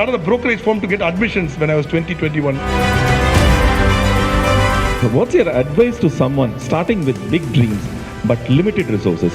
started a brokerage firm to get admissions when I was 2021. So what's your advice to someone starting with big dreams but limited resources?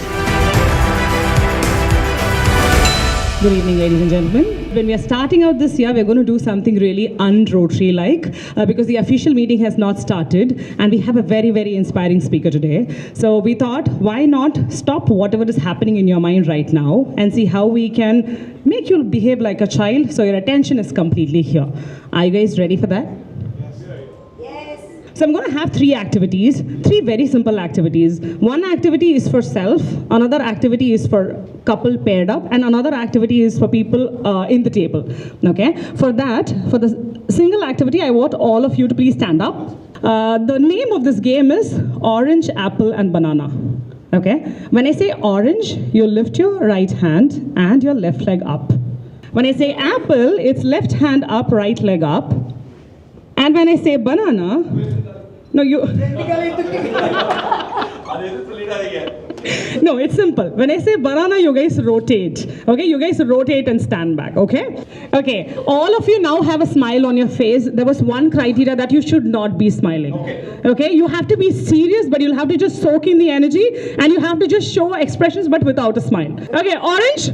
Good evening, ladies and gentlemen. When we are starting out this year, we're going to do something really un-Rotary-like because the official meeting has not started and we have a very, very inspiring speaker today. So we thought, why not stop whatever is happening in your mind right now and see how we can make you behave like a child so your attention is completely here. Are you guys ready for that? So I'm going to have three activities, three very simple activities. One activity is for self, another activity is for couple paired up, and another activity is for people in the table. Okay? For that, for the single activity, I want all of you to please stand up. The name of this game is Orange, Apple, and Banana. Okay? When I say orange, you lift your right hand and your left leg up. When I say apple, it's left hand up, right leg up. And when I say banana, no, you... No, it's simple. When I say banana, you guys rotate. Okay, you guys rotate and stand back, okay? Okay, all of you now have a smile on your face. There was one criteria that you should not be smiling. Okay, you have to be serious, but you'll have to just soak in the energy and you have to just show expressions but without a smile. Okay, orange,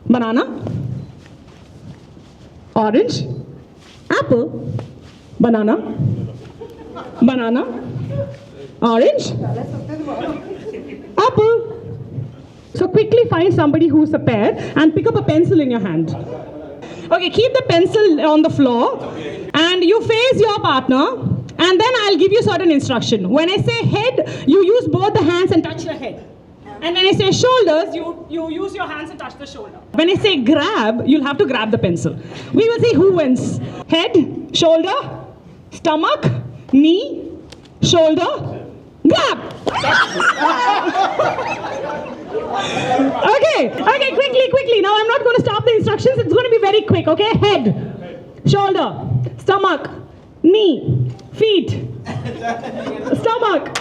banana, orange, apple, banana, banana, orange, apple. So quickly find somebody who's a pair and pick up a pencil in your hand. Okay, keep the pencil on the floor and you face your partner and then I'll give you certain instruction. When I say head, you use both the hands and touch your head. And when I say shoulders, you use your hands and touch the shoulder. When I say grab, you'll have to grab the pencil. We will see who wins. Head, shoulder, stomach, knee, shoulder, grab. Okay, quickly. Now I'm not going to stop the instructions. It's going to be very quick, okay? Head, shoulder, stomach, knee, feet, stomach,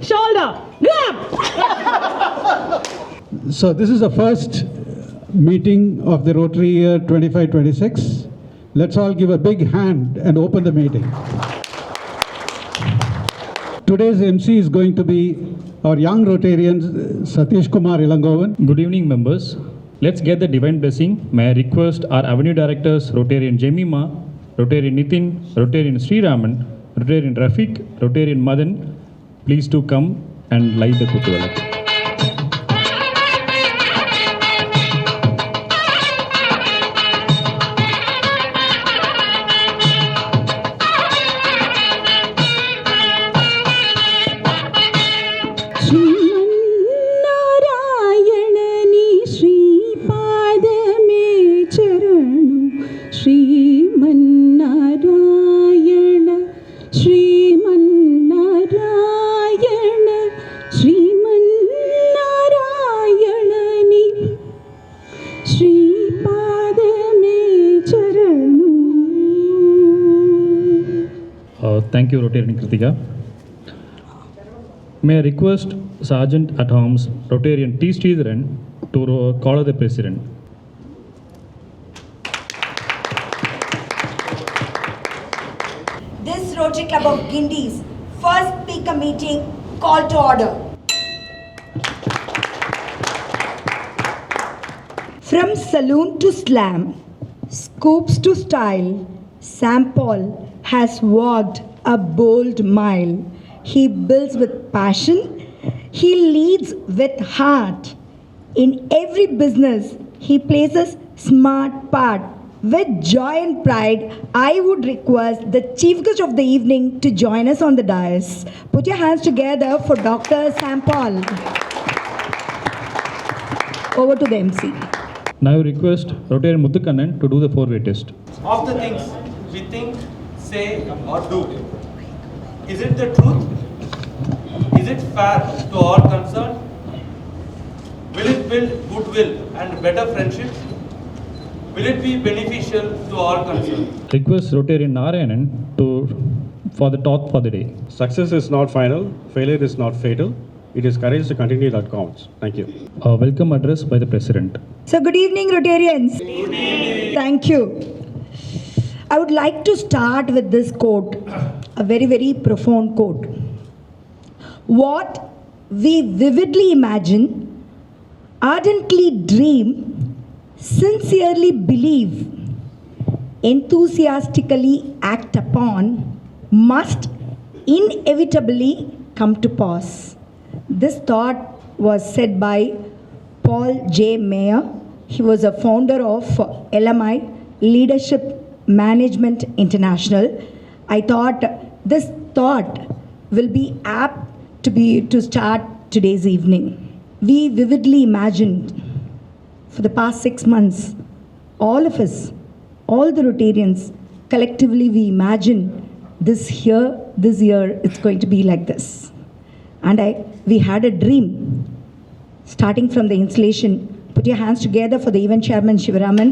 shoulder, grab. So this is the first meeting of the Rotary year 25-26. Let's all give a big hand and open the meeting. Today's MC is going to be our young Rotarians, Satish Kumar Ilangovan. Good evening, members. Let's get the divine blessing. May I request our Avenue Directors, Rotarian Jemima, Rotarian Nitin, Rotarian Sriraman, Rotarian Rafeek, Rotarian Madan, please to come and light the Kutuvala. Thank you, Rotarian Kritika. May I request Sergeant at Arms, Rotarian T. Sridharan, to call the President. This Rotary Club of Guindy's first speaker meeting call to order. From saloon to slam, scoops to style, Sam Paul has walked a bold mile. He builds with passion. He leads with heart. In every business, he plays a smart part. With joy and pride, I would request the Chief Guest of the evening to join us on the dais. Put your hands together for Dr. Sam Paul. Over to the MC. Now I request Rotarian Muthukannan to do the four-way test. Of the things we think, say or do, is it the truth? Is it fair to all concerned? Will it build goodwill and better friendships? Will it be beneficial to all concerned? Request Rotarian Narayanan for the talk for the day. Success is not final, failure is not fatal. It is courage to continue that counts. Thank you. Welcome address by the President. So good evening, Rotarians. Good evening. Thank you. I would like to start with this quote, a very, very profound quote. What we vividly imagine, ardently dream, sincerely believe, enthusiastically act upon, must inevitably come to pass. This thought was said by Paul J. Mayer. He was a founder of LMI, Leadership Management International. I thought this thought will be apt to start today's evening. We vividly imagined for the past 6 months, all of us, all the Rotarians, collectively we imagine this year it's going to be like this. And we had a dream, starting from the installation. Put your hands together for the event chairman, Shivaraman,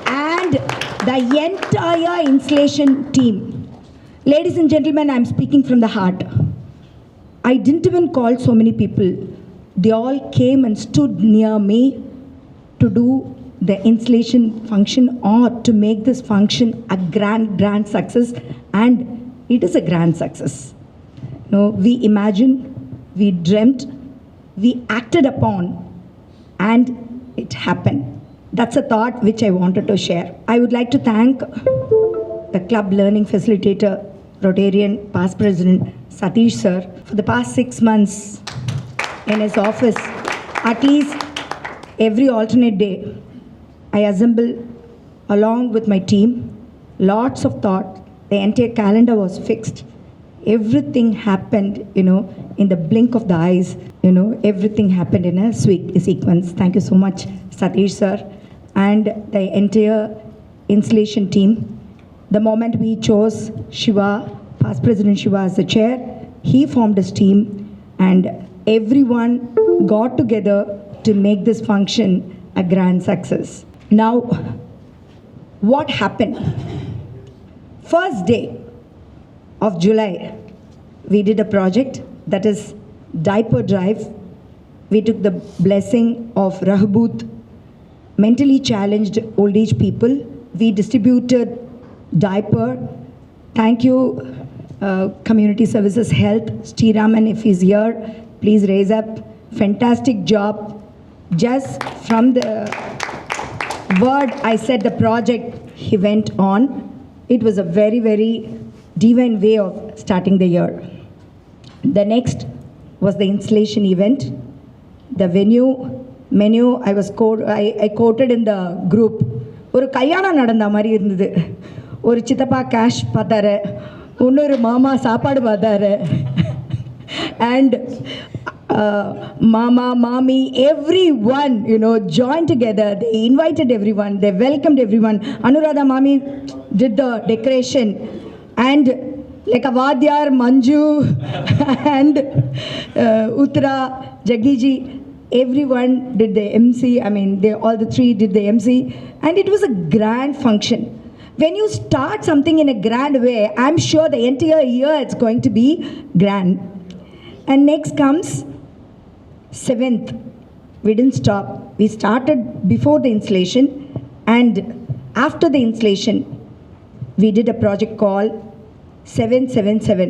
and the entire installation team. Ladies and gentlemen, I'm speaking from the heart. I didn't even call so many people. They all came and stood near me to do the installation function or to make this function a grand success, and it is a grand success. No, we imagined, we dreamt, we acted upon, and it happened. That's a thought which I wanted to share. I would like to thank the club learning facilitator, Rotarian past President Satish sir, for the past 6 months in his office. At least every alternate day, I assemble along with my team, lots of thought. The entire calendar was fixed. Everything happened, in the blink of the eyes, everything happened in a sequence. Thank you so much, Satish sir, and the entire installation team. The moment we chose Shiva, past President Shiva as the chair, he formed his team and everyone got together to make this function a grand success. Now, what happened? First day of July, we did a project that is diaper drive. We took the blessing of Rahbooth, mentally challenged old age people. We distributed diaper. Thank you, Community Services Health, Sriraman, if he's here, please raise up. Fantastic job. Just from the word I said the project, he went on. It was a very, very divine way of starting the year. The next was the installation event. The menu, I quoted in the group. ஒரு கல்யாணம் நடந்த மாதிரி இருந்தது. ஒரு சித்தப்பா cash பார்த்தாரு, இன்னொரு மாமா சாப்பாடு பார்த்தாரு, and mama, mommy, everyone, joined together. They invited everyone. They welcomed everyone. Anuradha mommy did the decoration, and like a Vadyar, Manju, and Uttara, Jagiji, everyone did the MC. All the three did the MC, and it was a grand function. When you start something in a grand way, I'm sure the entire year it's going to be grand. And next comes 7th. We didn't stop. We started before the installation, and after the installation, we did a project called 777.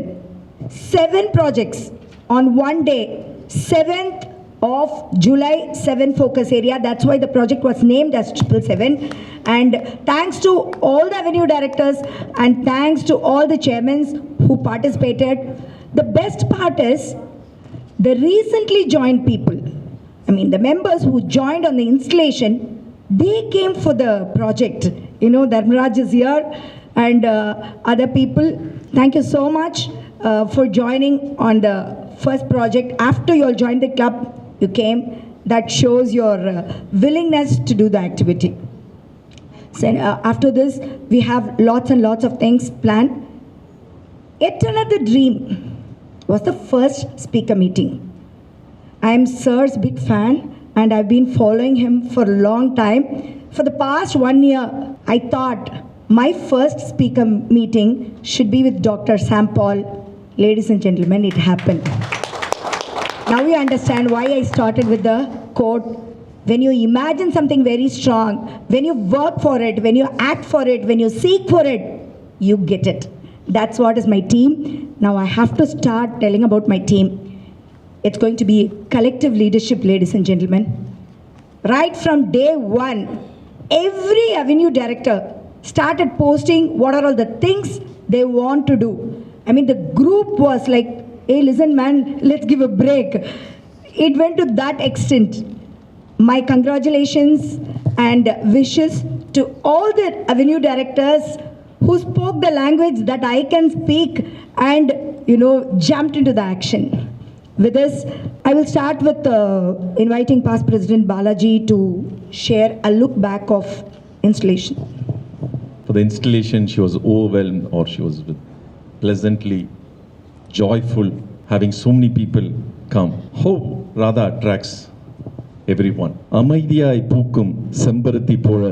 7 projects on one day. 7th of July, 7 focus area. That's why the project was named as 777. And thanks to all the avenue directors and thanks to all the chairmen who participated. The best part is the recently joined people. The members who joined on the installation, they came for the project. Dharmaraj is here and other people. Thank you so much for joining on the first project. After you all joined the club, you came. That shows your willingness to do the activity. So after this, we have lots and lots of things planned. Yet another dream was the first speaker meeting. I am Sir's big fan and I've been following him for a long time. For the past 1 year, I thought my first speaker meeting should be with Dr. Sam Paul. Ladies and gentlemen, it happened. Now you understand why I started with the quote. When you imagine something very strong, when you work for it, when you act for it, when you seek for it, you get it. That's what is my team. Now I have to start telling about my team. It's going to be collective leadership, ladies and gentlemen. Right from day one, every avenue director started posting what are all the things they want to do. I mean, the group was like, hey, listen, man, let's give a break. It went to that extent. My congratulations and wishes to all the avenue directors who spoke the language that I can speak and, jumped into the action. With this, I will start with inviting past President Balaji to share a look back of installation. For the installation, she was overwhelmed, or she was pleasantly joyful having so many people come. How Radha attracts everyone. அமைதியாய் பூக்கும் செம்பருத்தி போல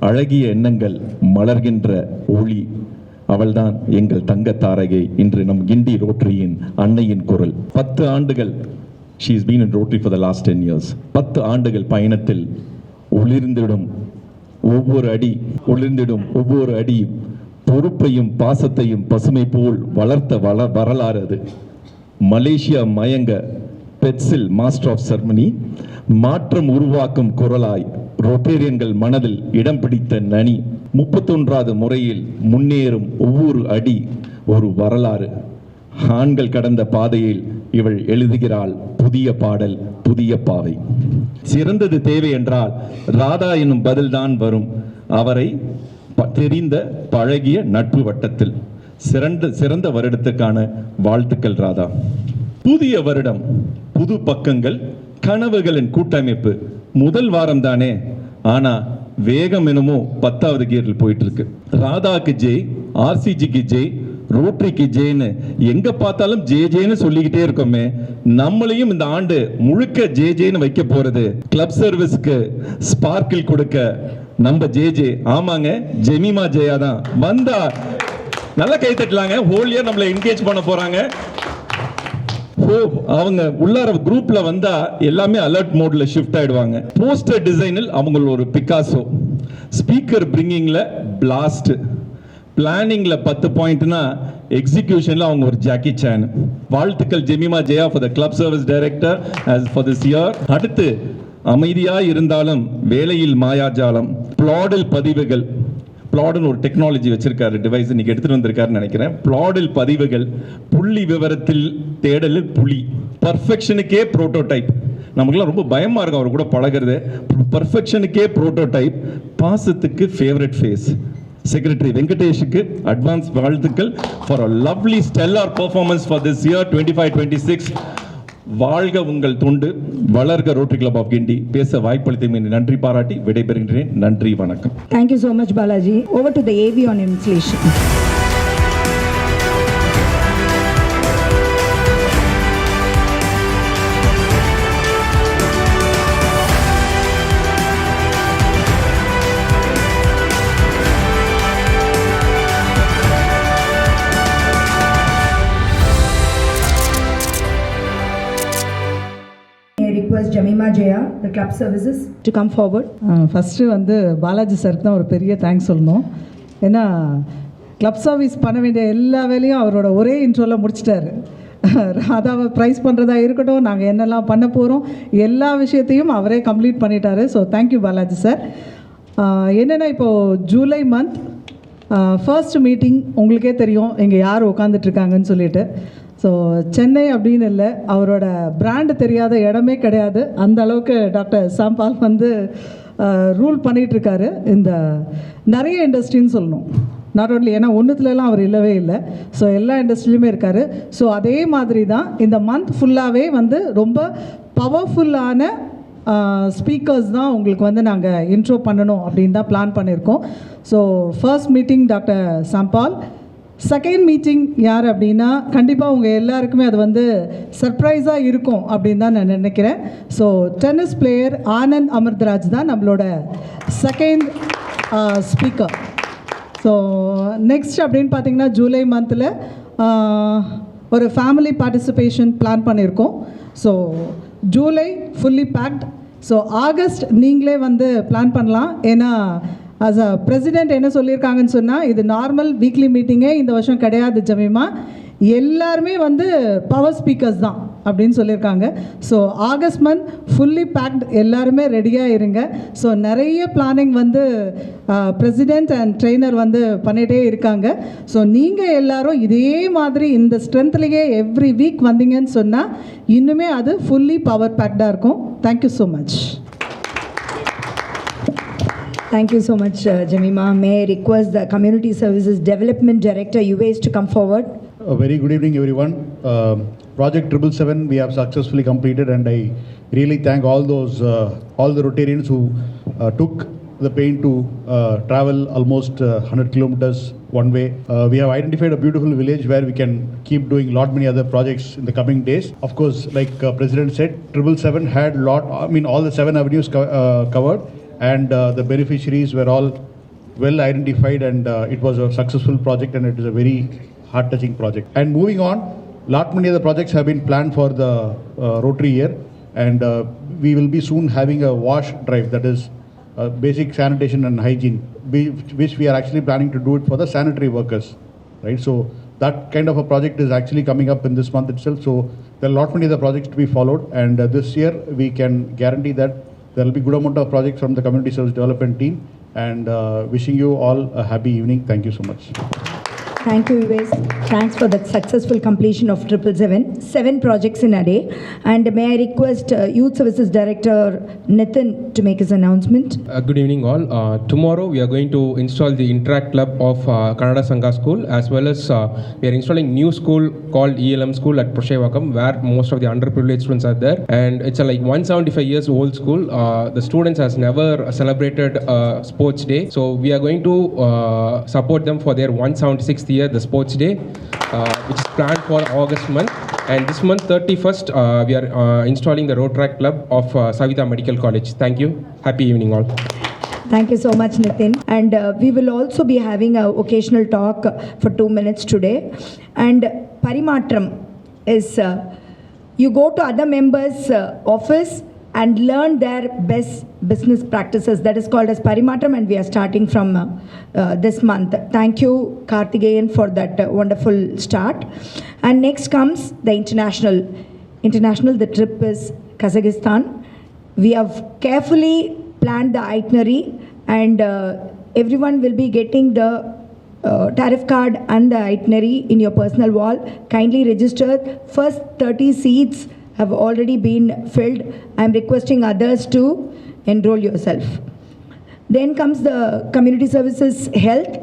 அழகிய எண்ணங்கள் மலர்கின்ற ஒளி, அவள்தான் எங்கள் தங்க தாரகை. இன்று நம் கிண்டி ரோட்டரியின் அன்னையின் குரல். 10 ஆண்டுகள் she has been in Rotary for the last 10 years. 10 ஆண்டுகள் பயணத்தில் ஒளிர்ந்திடும் ஒவ்வொரு அடியும் பொறுப்பையும் பாசத்தையும் பசுமை போல் வளர்த்த வரலாறு அது. மலேசியா மயங்க பெட்ஸில் மாஸ்டர் ஆஃப் செரமனி, மாற்றம் உருவாக்கும் குரலாய் ரோட்டேரியன்கள் மனதில் இடம் பிடித்த நனி, 31வது முறையில் முன்னேறும் ஒவ்வொரு அடி ஒரு வரலாறு. ஆண்கள் கடந்த பாதையில் இவள் எழுதுகிறாள் புதிய பாடல், புதிய பாவை. சிறந்தது தேவை என்றால் ராதா என்னும் பதில்தான் வரும். அவரை தெரிந்த பழகிய நட்பு வட்டத்தில் சிறந்த வருடத்துக்கான வாழ்த்துக்கள் ராதா. புதிய வருடம், புது பக்கங்கள், கனவுகளின் கூட்டமைப்பு. முதல் வாரம் தானே, ஆனா வேகம் என்னமோ 10வது கியரில் போயிட்டு இருக்கு. ராதாக்கு ஜெய், ஆர்சிஜிக்கு ஜெய், ரோட்டரிக்கு ஜெய்னு எங்க பார்த்தாலும் ஜேன்னு சொல்லிக்கிட்டே இருக்கோமே. நம்மளையும் இந்த ஆண்டு முழுக்க ஜேன்னு வைக்க போறது கிளப் சர்வீஸ்க்கு ஸ்பார்க்கில் கொடுக்க நம்ம ஜே. ஆமாங்க, ஜெமிமா ஜெயா தான் வந்தா. நல்லா கை தட்டலாங்க. ஹோல் இயர் நம்மளை என்கேஜ் பண்ண போறாங்க. அவங்க உள்ளார குரூப்ல வந்தா எல்லாமே அலர்ட் மோட்ல ஷிஃப்ட் ஆயிடுவாங்க. போஸ்டர் டிசைனில் அவங்க ஒரு பிகாசோ, ஸ்பீக்கர் பிரிங்கிங்ல பிளாஸ்ட், பிளானிங்ல 10 பாயிண்ட்னா எக்ஸிகியூஷன்ல அவங்க ஒரு ஜாக்கி சான். வாழ்த்துக்கள் Jemimah Jaya for the club service director as for this year. அடுத்து அமைதியா இருந்தாலும் வேலையில் மாயாஜாலம், பிளாடல் பதிவுகள். பிளாடுன்னு ஒரு டெக்னாலஜி வச்சிருக்காரு, டிவைஸ் இன்னைக்கு எடுத்துட்டு வந்திருக்காருன்னு நினைக்கிறேன். பிளாடல் பதிவுகள், புள்ளி விவரத்தில் தேடலில் புலி, பர்ஃபெக்ஷனுக்கே புரோட்டோடைப். நமக்குலாம் ரொம்ப பயமா இருக்கும் அவர் கூட பழகிறது. பர்ஃபெக்ஷனுக்கே புரோட்டோடைப், பாசத்துக்கு ஃபேவரட் ஃபேஸ். செக்ரட்டரி வெங்கடேஷுக்கு அட்வான்ஸ் வாழ்த்துக்கள் for a lovely stellar performance for this year 25-26. வாழ்க உங்கள் தொண்டு, வளர்க ரோட்டரி கிளப் ஆஃப் கிண்டி. பேச வாய்ப்பளித்தமைக்கு நன்றி பாராட்டி விடைபெறுகின்றேன். நன்றி, வணக்கம். Thank you so much, Balaji. Over to the AV on installation. Jemima Jaya, the Club Services, to come forward. First Balaji சாருக்கு தான் ஒரு பெரிய தேங்க்ஸ் சொல்லணும். ஏன்னா கிளப் சர்வீஸ் பண்ண வேண்டிய எல்லா வேலையும் அவரோட ஒரே இன்ட்ரோவில் முடிச்சிட்டாரு. ராதாவை ப்ரைஸ் பண்ணுறதா இருக்கட்டும், நாங்கள் என்னெல்லாம் பண்ண போகிறோம், எல்லா விஷயத்தையும் அவரே கம்ப்ளீட் பண்ணிட்டாரு. So thank you Balaji sir. என்னென்னா இப்போது ஜூலை மந்த் ஃபர்ஸ்ட் மீட்டிங் உங்களுக்கே தெரியும் இங்கே யார் உட்காந்துட்ருக்காங்கன்னு சொல்லிட்டு. ஸோ சென்னை அப்படின்னு இல்லை, அவரோட பிராண்டு தெரியாத இடமே கிடையாது. அந்த அளவுக்கு டாக்டர் சாம்பால் ரூல் பண்ணிகிட்ருக்காரு இந்த நிறைய இண்டஸ்ட்ரின்னு சொல்லணும். நாட் ஓன்லி, ஏன்னா ஒன்றுத்துலலாம் அவர் இல்லவே இல்லை. ஸோ எல்லா இண்டஸ்ட்ரியிலுமே இருக்கார். ஸோ அதே மாதிரி தான் இந்த மந்த் ஃபுல்லாகவே ரொம்ப பவர்ஃபுல்லான ஸ்பீக்கர்ஸ் தான் உங்களுக்கு நாங்கள் இன்ட்ரோ பண்ணணும் அப்படின்னு தான் பிளான் பண்ணியிருக்கோம். ஸோ ஃபர்ஸ்ட் மீட்டிங் டாக்டர் சாம்பால், செகண்ட் மீட்டிங் யார் அப்படின்னா கண்டிப்பாக உங்கள் எல்லாருக்குமே அது சர்ப்ரைஸாக இருக்கும் அப்படின்னு தான் நான் நினைக்கிறேன். So tennis player Anand Amritraj தான் நம்மளோட செகண்ட் ஸ்பீக்கர். ஸோ நெக்ஸ்ட் அப்படின்னு பார்த்தீங்கன்னா ஜூலை மந்தில் ஒரு ஃபேமிலி பார்ட்டிசிபேஷன் பிளான் பண்ணியிருக்கோம். So July fully packed. So August நீங்களே வந்து பிளான் பண்ணலாம். ஏன்னா ஆஸ் அ பிரசிடெண்ட் என்ன சொல்லியிருக்காங்கன்னு சொன்னால், இது நார்மல் வீக்லி மீட்டிங்கே இந்த வருஷம் கிடையாது ஜமீமா, எல்லாருமே வந்து பவர் ஸ்பீக்கர்ஸ் தான் அப்படின்னு சொல்லியிருக்காங்க. So August month fully packed, எல்லாருமே ரெடியாக இருங்க. ஸோ நிறைய பிளானிங் வந்து பிரசிடெண்ட் அண்ட் ட்ரெயினர் வந்து பண்ணிகிட்டே இருக்காங்க. ஸோ நீங்கள் எல்லாரும் இதே மாதிரி இந்த ஸ்ட்ரென்த்லேயே எவ்ரி வீக் வந்தீங்கன்னு சொன்னால் இன்னுமே அது ஃபுல்லி பவர் பேக்டாக இருக்கும். Thank you so much. Thank you so much, Jemima. May I request the Community Services Development Director, UAS, to come forward. A very good evening, everyone. Project 777 we have successfully completed, and I really thank all the Rotarians who took the pain to travel almost 100 kilometers one way. We have identified a beautiful village where we can keep doing lot many other projects in the coming days. Of course, like President said, 777 had all the 7 avenues covered, and the beneficiaries were all well identified, and it was a successful project, and it is a very heart-touching project. And moving on, lot many other projects have been planned for the Rotary year, and we will be soon having a wash drive, that is basic sanitation and hygiene, which we are actually planning to do it for the sanitary workers, right? So that kind of a project is actually coming up in this month itself. So there are lot many other projects to be followed, and this year we can guarantee that there will be good amount of projects from the Community Service Development team, and wishing you all a happy evening. Thank you so much. Thank you, UAS. Thanks for the successful completion of 777. 7 projects in a day. And may I request Youth Services Director Nitin to make his announcement. Good evening all. Tomorrow we are going to install the Interact Club of Kannada Sangha School, as well as we are installing new school called ELM School at Proshevakam, where most of the underprivileged students are there. And it's a 175 years old school. The students has never celebrated sports day. So we are going to support them for their 176th year, the sports day, which is planned for August month. And this month 31st we are installing the Rotary Club of Savita Medical College. Thank you. Happy evening all. Thank you so much, Nitin. And we will also be having a occasional talk for 2 minutes today. And Parimatram is you go to other members' office and learn their best business practices. That is called as Parimatram, and we are starting from this month. Thank you, Karthikeyan, for that wonderful start. And next comes the international. The trip is Kazakhstan. We have carefully planned the itinerary, and everyone will be getting the tariff card and the itinerary in your personal wall. Kindly register. First 30 seats have already been filled. I am requesting others to enroll yourself. Then comes the Community Services Health.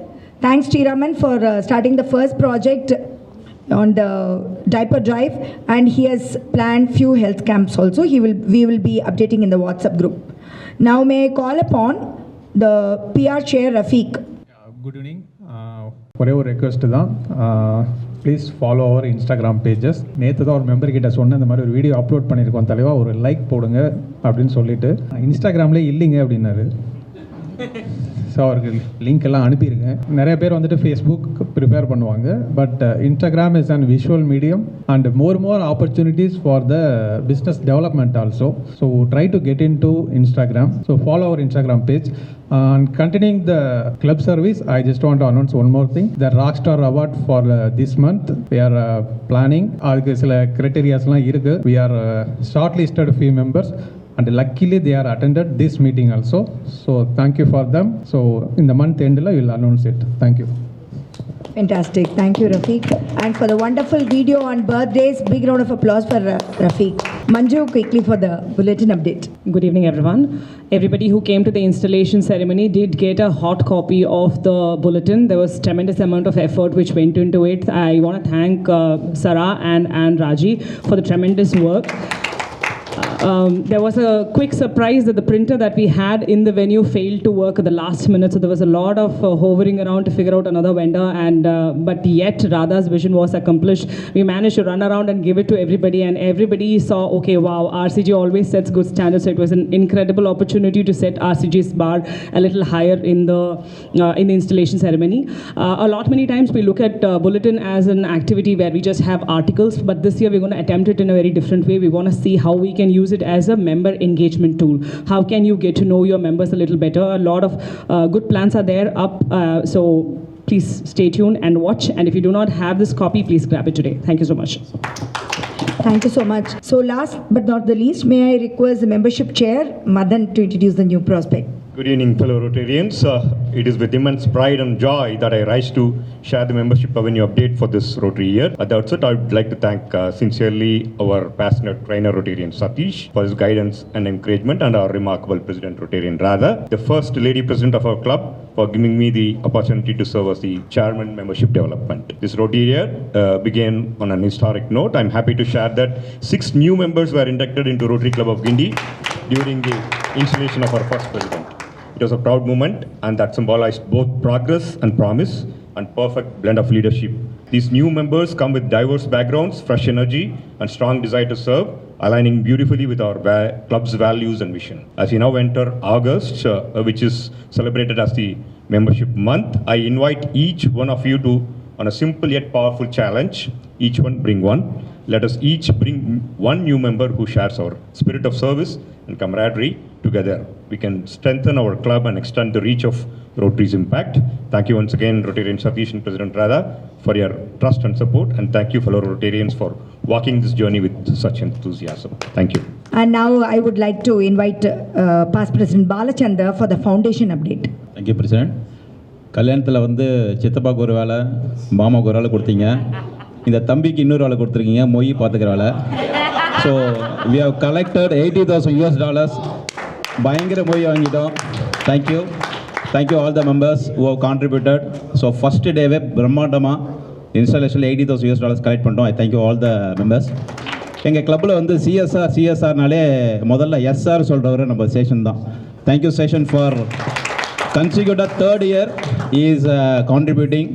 Thanks, Chiraman, for starting the first project on the diaper drive, and he has planned few health camps also. We will be updating in the WhatsApp group. Now may I call upon the PR Chair Rafeek. Good evening. ஒரே ஒரு request தான், please follow our Instagram pages. நேற்று தான் ஒரு member கிட்ட சொன்ன இந்த மாதிரி ஒரு வீடியோ அப்லோட் பண்ணியிருக்கோம் தலைவா, ஒரு லைக் போடுங்க அப்படின்னு சொல்லிட்டு இன்ஸ்டாகிராம்லேயே இல்லைங்க அப்படின்னாரு. ஸோ அவருக்கு லிங்க் எல்லாம் அனுப்பியிருக்கேன். நிறைய பேர் வந்துட்டு ஃபேஸ்புக் ப்ரிப்பேர் பண்ணுவாங்க, but Instagram is and visual medium and more opportunities for the business development also. So try to get into Instagram. So follow our Instagram page. And continuing the club service, I just want to announce one more thing. The Rockstar Award for this month, we are planning. அதுக்கு சில criteriasலாம் இருக்கு. We are shortlisted few members, and luckily they are attended this meeting also. So thank you for them. So in the month end, we will announce it. Thank you. Fantastic. Thank you, Rafeek. And for the wonderful video on birthdays, big round of applause for Rafeek. Manju, quickly for the bulletin update. Good evening, everyone. Everybody who came to the installation ceremony did get a hot copy of the bulletin. There was tremendous amount of effort which went into it. I want to thank Sara and Raji for the tremendous work. There was a quick surprise that the printer that we had in the venue failed to work at the last minute, so there was a lot of hovering around to figure out another vendor, and but yet Radha's vision was accomplished. We managed to run around and give it to everybody, and everybody saw, okay, wow, RCG always sets good standards, so it was an incredible opportunity to set RCG's bar a little higher in the installation ceremony. Many times we look at Bulletin as an activity where we just have articles, but this year we're going to attempt it in a very different way. We want to see how we can use it as a member engagement tool. How can you get to know your members a little better? A lot of good plans are there up, so please stay tuned and watch. And if you do not have this copy, please grab it today. Thank you so much. Thank you so much. So last but not the least, may I request the membership chair, Madan, to introduce the new prospect. Good evening, fellow Rotarians. It is with immense pride and joy that I rise to share the membership revenue update for this Rotary year. At the outset, I would like to thank sincerely our passionate trainer Rotarian Satish for his guidance and encouragement, and our remarkable President Rtn Radha, the first lady president of our club, for giving me the opportunity to serve as the chairman membership development. This Rotary year began on an historic note. I'm happy to share that 6 new members were inducted into Rotary Club of Guindy during the installation of our first president. It was a proud moment, and that symbolized both progress and promise, and perfect blend of leadership. These new members come with diverse backgrounds, fresh energy, and strong desire to serve, aligning beautifully with our club's values and vision. As we now enter August, which is celebrated as the membership month, I invite each one of you to, on a simple yet powerful challenge, each one bring one. Let us each bring one new member who shares our spirit of service and camaraderie. Together, we can strengthen our club and extend the reach of Rotary's impact. Thank you once again, Rotarian Satish and President Radha, for your trust and support. And thank you, fellow Rotarians, for walking this journey with such enthusiasm. Thank you. And now I would like to invite past President Balachandra for the foundation update. Thank you, President. கல்யாணத்தில் வந்து சித்தப்பாக்கு ஒரு வேலை, மாமாவுக்கு ஒரு வேலை கொடுத்தீங்க. இந்த தம்பிக்கு இன்னொரு வேலை கொடுத்துருக்கீங்க, மொய் பார்த்துக்கிற வேலை. So we have collected $80,000. பயங்கர மொய் வாங்கிட்டோம். Thank you all the members who have contributed. So first டேவே பிரம்மாண்டமாக இன்ஸ்டாலேஷனில் $80,000 கலெக்ட் பண்ணிட்டோம். I thank you all the members. எங்கள் கிளப்பில் வந்து சிஎஸ்ஆர்னாலே முதல்ல எஸ்ஆர் சொல்கிறவர் நம்ம சேஷன் தான். Thank you Seshan for consecutive 3rd year he is contributing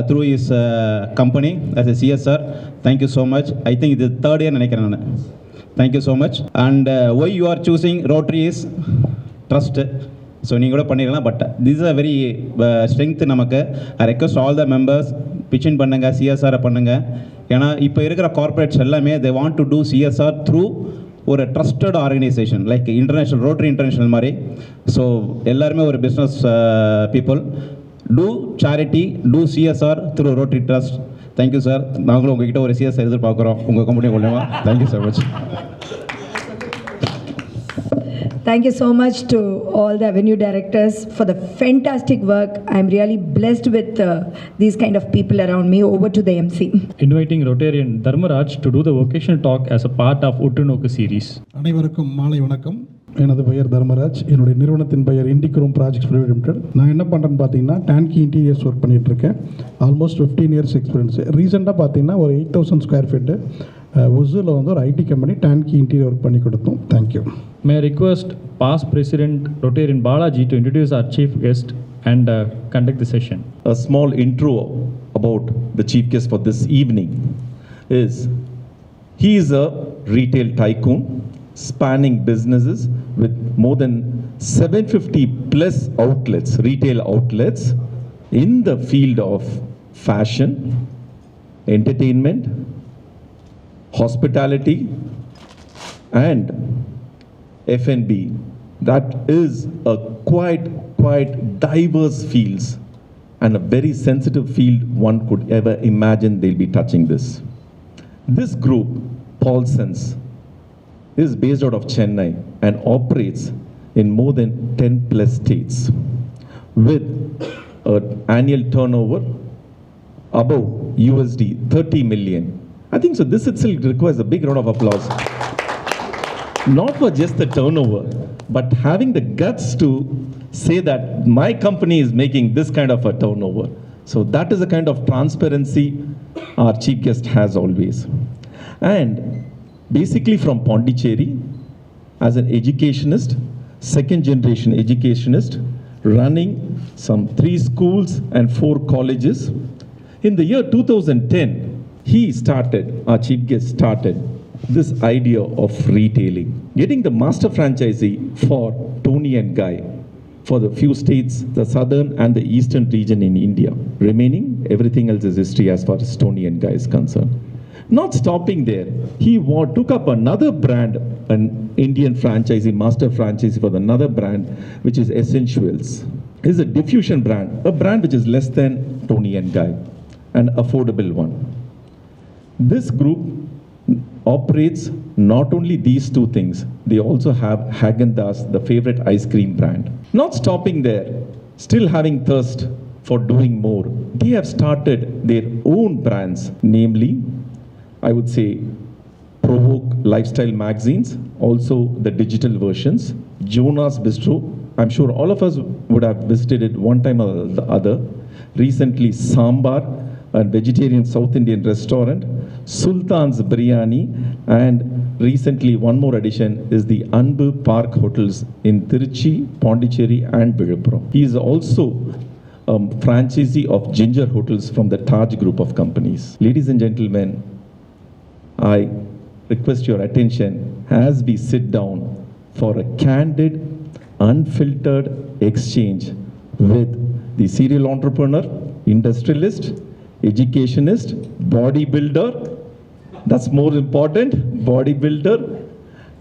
through his company as a CSR. Thank you so much. I think it is 3rd year நினைக்கிறேன் நான். Thank you so much. And why you are choosing Rotary is trust. So நீங்கள் கூட பண்ணிக்கலாம், but this is a very strength நமக்கு. I request all the members pitch in பண்ணுங்க, CSR பண்ணுங்க. ஏன்னா இப்போ இருக்கிற கார்ப்பரேட்ஸ் எல்லாமே they want to do CSR through ஒரு trusted organisation like international Rotary international மாதிரி. ஸோ எல்லாருமே ஒரு business people. Do charity, do CSR through Rotary trust. Thank you sir. நாங்களும் உங்ககிட்ட ஒரு சிஎஸ்ஆர் எதிர்பார்க்குறோம் உங்கள் கம்பெனி மூலமா. Thank you so much. Thank you so much to all the avenue directors for the fantastic work. I'm really blessed with these kind of people around me. Over to the MC. Inviting Rotarian Dharmaraj to do the vocational talk as a part of Uttunoku series. அனைவருக்கும் மாலை வணக்கம். எனது பெயர் தர்மராஜ். என்னுடைய நிறுவனத்தின் பெயர் இண்டிக்ரோம் projects private limited. நான் என்ன பண்ணுறேன்னு பார்த்தீங்கன்னா டேன்கி இன்டீரியர்ஸ் ஒர்க் பண்ணிகிட்ருக்கேன். Almost 15 years experience. ரீசெண்டாக பார்த்தீங்கன்னா ஒரு 8,000 square feet ஒசூரில் வந்து ஒரு ஐடி கம்பெனி டேன்கி இன்டீரியர் ஒர்க் பண்ணி கொடுத்தோம். Thank you. May I request past President Rtn Balaji to introduce our chief guest and conduct the session. A small intro about the chief guest for this evening is he is a retail tycoon spanning businesses with more than 750 plus outlets, retail outlets in the field of fashion, entertainment, hospitality and F&B. That is a quite diverse fields and a very sensitive field one could ever imagine they'll be touching this. This group, Paulsons, is based out of Chennai and operates in more than 10 plus states with an annual turnover above USD 30 million. I think so this itself requires a big round of applause. Not for just the turnover, but having the guts to say that my company is making this kind of a turnover. So that is the kind of transparency our chief guest has always. And basically from Pondicherry, as an educationist, second generation educationist, running some 3 schools and 4 colleges. In the year 2010, he started, our chief guest started, this idea of retailing, getting the master franchisee for Tony and Guy for the few states, the southern and the eastern region in India. Remaining, everything else is history as far as Tony and Guy is concerned. Not stopping there, he took up another brand, an Indian franchisee, master franchisee for another brand, which is Essentials. This is a diffusion brand, a brand which is less than Tony and Guy, an affordable one. This group operates not only these 2 things, they also have Häagen-Dazs, the favorite ice cream brand. Not stopping there, still having thirst for doing more, they have started their own brands, namely, I would say, Provoke lifestyle magazines, also the digital versions, Jonas Bistro. I'm sure all of us would have visited it one time or the other. Recently, Sambar, a vegetarian South Indian restaurant, Sultan's Biryani, and recently one more addition is the Anbu Park Hotels in Tiruchi, Pondicherry and Villupuram. He is also a franchisee of Ginger Hotels from the Taj group of companies. Ladies and gentlemen, I request your attention as we sit down for a candid, unfiltered exchange with the serial entrepreneur, industrialist, educationist, bodybuilder, that's more important, bodybuilder,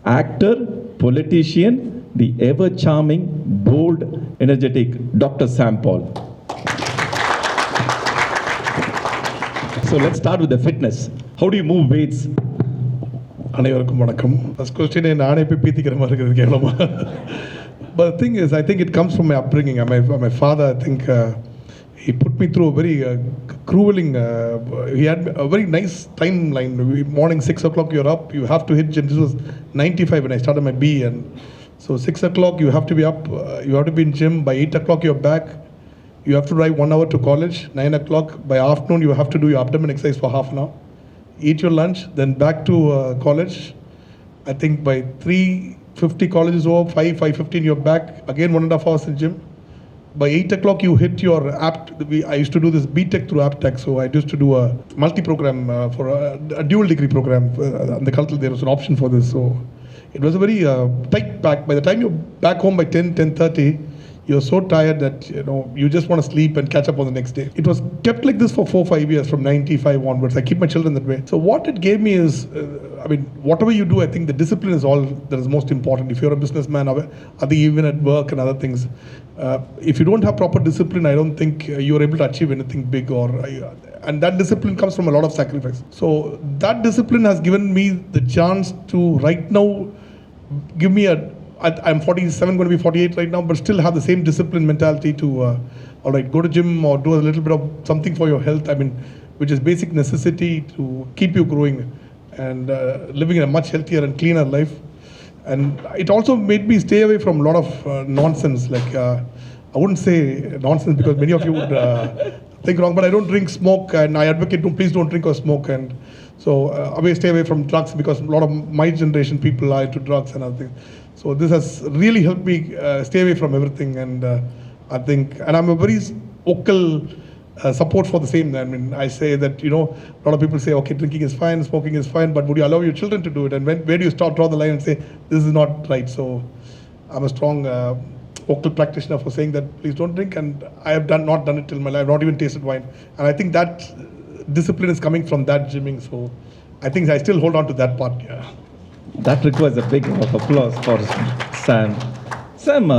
actor, politician, the ever charming, bold, energetic Dr. Sam Paul. So let's start with the fitness. How do you move weights? அனைவருக்கும் வணக்கம். First question நானே போய் பீத்திக்கிற மாதிரி இருக்குது கேவலமா. But the thing is, I think it comes from my upbringing. My father, I think, he put me through a very grueling, he had a very nice timeline. Morning 6 o'clock you're up, you have to hit gym. This was 95 when I started my B, and so 6 o'clock you have to be up, you have to be in gym. By 8 o'clock you're back, you have to drive 1 hour to college. 9 o'clock, by afternoon you have to do your abdomen exercise for half an hour, eat your lunch, then back to college. I think by 3:50 college is over, 5:15 you're back, again 1.5 hours in gym. By 8 o'clock you hit your I used to do this BTech through AppTech, so I used to do a multi-program for a dual degree program. On the cultural there was an option for this, so it was a very tight pack. By the time you're back home by 10:30, you're so tired that you just want to sleep and catch up on the next day. It was kept like this for 4-5 years, from 95 onwards. I keep my children that way. So what it gave me is, whatever you do, I think the discipline is all that is most important. If you're a businessman, or even at work and other things, if you don't have proper discipline, I don't think you're able to achieve anything big. And that discipline comes from a lot of sacrifice. So that discipline has given me the chance to right now give me I'm 47, going to be 48 right now, but still have the same discipline mentality to, all right, go to gym or do a little bit of something for your health, which is basic necessity to keep you growing and living in a much healthier and cleaner life. And it also made me stay away from a lot of nonsense. Like, I wouldn't say nonsense because many of you would think wrong, but I don't drink, smoke, and I advocate please don't drink or smoke. And so I stay away from drugs because a lot of my generation people are into drugs and other things. So this has really helped me stay away from everything, and I think, and I'm a very vocal support for the same. I say that, a lot of people say, okay, drinking is fine, smoking is fine, but would you allow your children to do it? And where do you draw the line and say, this is not right? So I'm a strong vocal practitioner for saying that please don't drink, and I have not done it till my life, not even tasted wine. And I think that discipline is coming from that gymming, so I think I still hold on to that part. Yeah. That requires a big round of applause for Sam. Sam,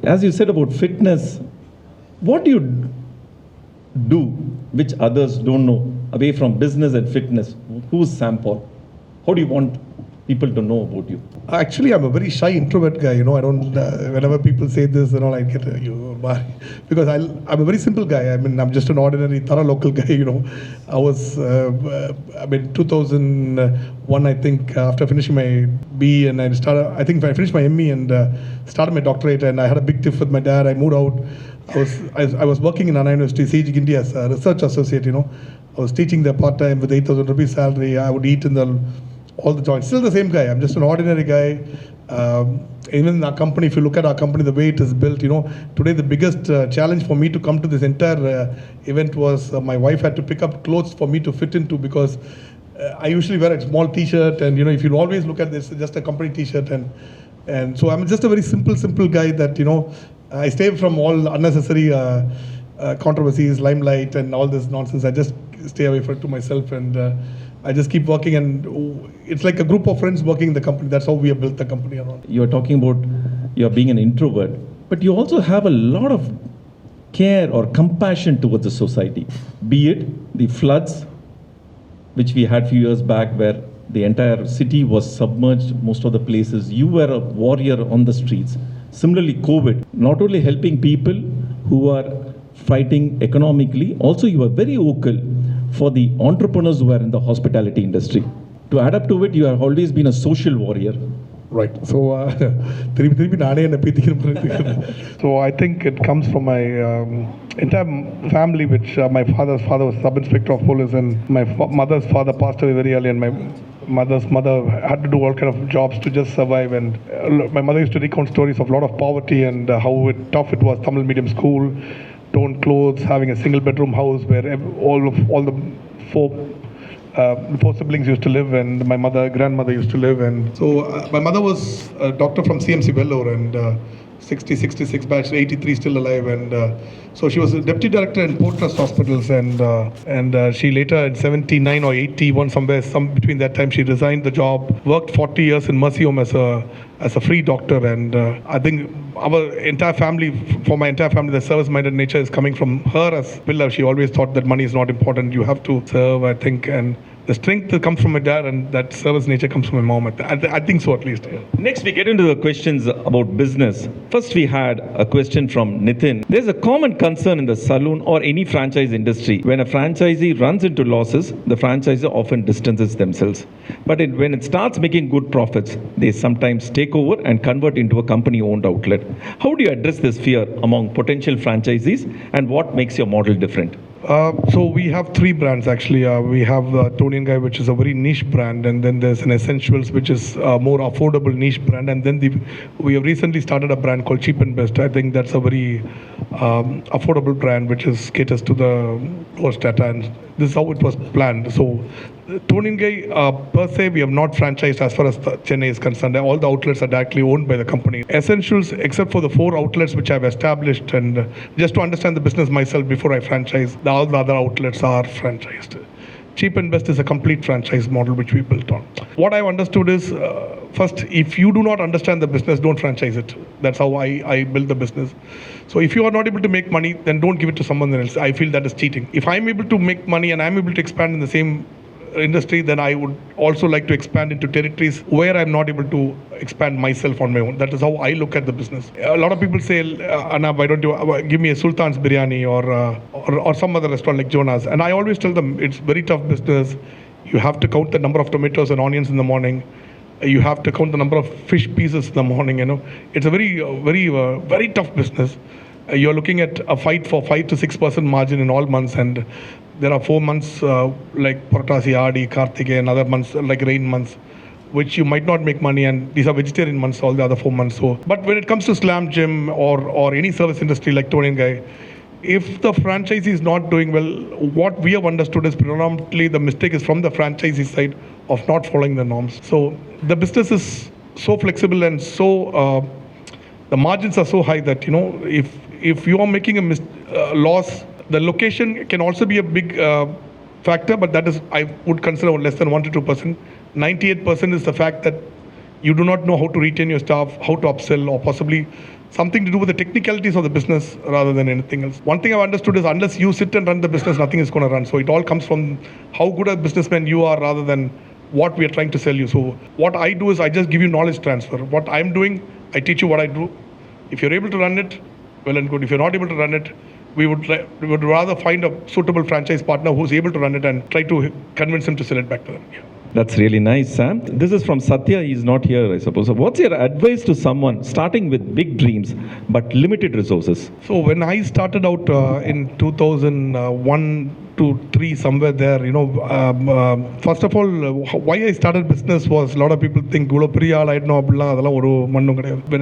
as you said about fitness, what do you do which others don't know away from business and fitness? Who's Sam Paul? How do you want people to know about you? Actually, I'm a very shy introvert guy. I don't, whenever people say this and all, I get, because I'm a very simple guy. I'm just an ordinary thorough local guy. I was, 2001, I think, after finishing my B, and I finished my ME and started my doctorate, and I had a big tiff with my dad. I moved out. I was working in Anna University, RCG Guindy as a research associate. I was teaching there part-time with 8,000 rupees salary. I would eat in the all the joints. Still the same guy. I'm just an ordinary guy. Even in our company, if you look at our company, the way it is built, today the biggest challenge for me to come to this entire event was my wife had to pick up clothes for me to fit into, because I usually wear a small t-shirt, and if you always look at this, just a company t-shirt, and so I'm just a very simple guy that, I stay from all unnecessary controversies, limelight, and all this nonsense. I just stay away from it to myself, and I just keep working, and it's like a group of friends working in the company. That's how we have built the company around. You're talking about you're being an introvert, but you also have a lot of care or compassion towards the society, be it the floods, which we had a few years back where the entire city was submerged, most of the places. You were a warrior on the streets. Similarly, COVID, not only helping people who are fighting economically, also you were very vocal for the entrepreneurs who are in the hospitality industry. To add up to it, you have always been a social warrior. Right. So, so I think it comes from my entire family, which my father's father was sub-inspector of police, and my mother's father passed away very early, and my mother's mother had to do all kind of jobs to just survive. And my mother used to recount stories of a lot of poverty and how tough it was. Tamil medium school, torn clothes, having a single bedroom house where all the four siblings used to live, and my grandmother used to live. And so my mother was a doctor from CMC Vellore, and 66 batch, 83 still alive, and so she was a deputy director in Port Trust Hospitals, and she later in 79 or 81 some between that time she resigned the job, worked 40 years in Mercy Home as a free doctor, and I think our entire family, for my entire family, the service-minded nature is coming from her as pillar. She always thought that money is not important, you have to serve, I think, and the strength that comes from my dad, and that service nature comes from my mom. I think so, at least. Yeah. Next, we get into the questions about business. First, we had a question from Nitin. There's a common concern in the saloon or any franchise industry. When a franchisee runs into losses, the franchisor often distances themselves. But when it starts making good profits, they sometimes take over and convert into a company-owned outlet. How do you address this fear among potential franchisees, and what makes your model different? So we have three brands actually. We have Tonian Guy, which is a very niche brand, and then there's an Essentials, which is a more affordable niche brand, and then we have recently started a brand called Cheap and Best. I think that's a very affordable brand, which caters to the lower strata, and this is how it was planned. So Tonian Guy per se, we have not franchised as far as Chennai is concerned. All the outlets are directly owned by the company. Essentials, except for the 4 outlets which I've established, and just to understand the business myself before I franchise, all the other outlets are franchised. Cheap and Best is a complete franchise model which we built on. What I've understood is, first, if you do not understand the business, don't franchise it. That's how I build the business. So if you are not able to make money, then don't give it to someone else. I feel that is cheating. If I'm able to make money and I'm able to expand in the same industry, then I would also like to expand into territories where I'm not able to expand myself on my own. That is how I look at the business. A lot of people say, Anna, why don't you give me a Sultan's biryani or some other restaurant like Jonah's? And I always tell them, it's very tough business. You have to count the number of tomatoes and onions in the morning. You have to count the number of fish pieces in the morning. It's a very tough business. You're looking at a fight for 5 to 6% margin in all months, and there are 4 months like Puratasi, Adi, Kartike, and other months like rain months, which you might not make money, and these are vegetarian months, all the other 4 months. So, but when it comes to Slam Gym or any service industry like Tonian Guy, if the franchisee is not doing well, what we have understood is predominantly the mistake is from the franchisee side of not following the norms. So the business is so flexible and so the margins are so high that if you are making a loss, the location can also be a big factor, but that is, I would consider less than 1 to 2%. 98% is the fact that you do not know how to retain your staff, how to upsell, or possibly something to do with the technicalities of the business rather than anything else. One thing I've understood is unless you sit and run the business, nothing is going to run. So it all comes from how good a businessman you are rather than what we are trying to sell you. So what I do is I just give you knowledge transfer. What I'm doing, I teach you what I do. If you're able to run it, well and good. If you're not able to run it, we would rather find a suitable franchise partner who's able to run it and try to convince him to sell it back to them. Yeah. That's really nice, Sam. This is from Satya. He's not here, I suppose. So what's your advice to someone starting with big dreams but limited resources? So when I started out in 2001, to 3 somewhere there. First of all, why I started business was a lot of people think when